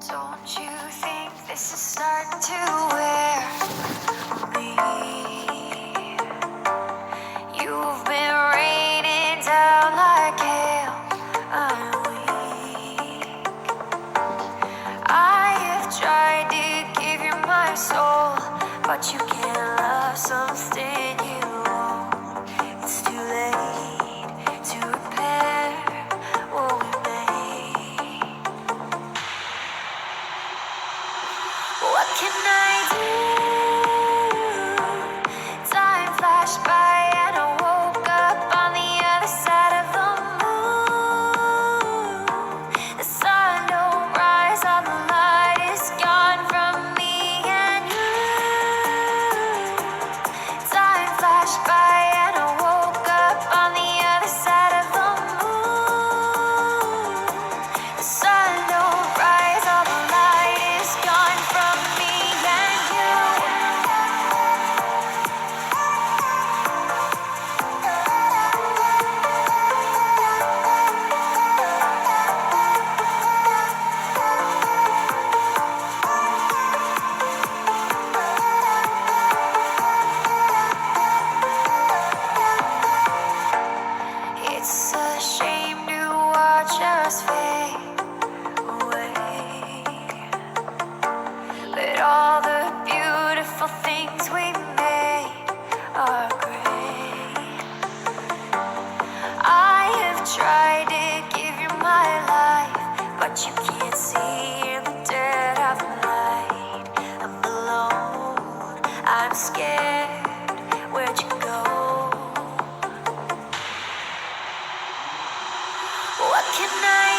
Don't you think this is starting to wear me? You've been raining down like hail. I'm weak. I have tried to give you my soul, but you can't love something you own. It's too late to repair what we made. What can I do? Time flashed by and I woke up on the other side of the moon. The sun don't rise, all the light is gone from me and you. Time flashed by and I woke up on the other side of the moon. The sun don't rise, all the light is gone from me and you. It's a shame to watch us fade away, but all the beautiful things we made are great. I have tried to give you my life, but you can't see in the dead of the night. I'm alone, I'm scared, where'd you go? What can I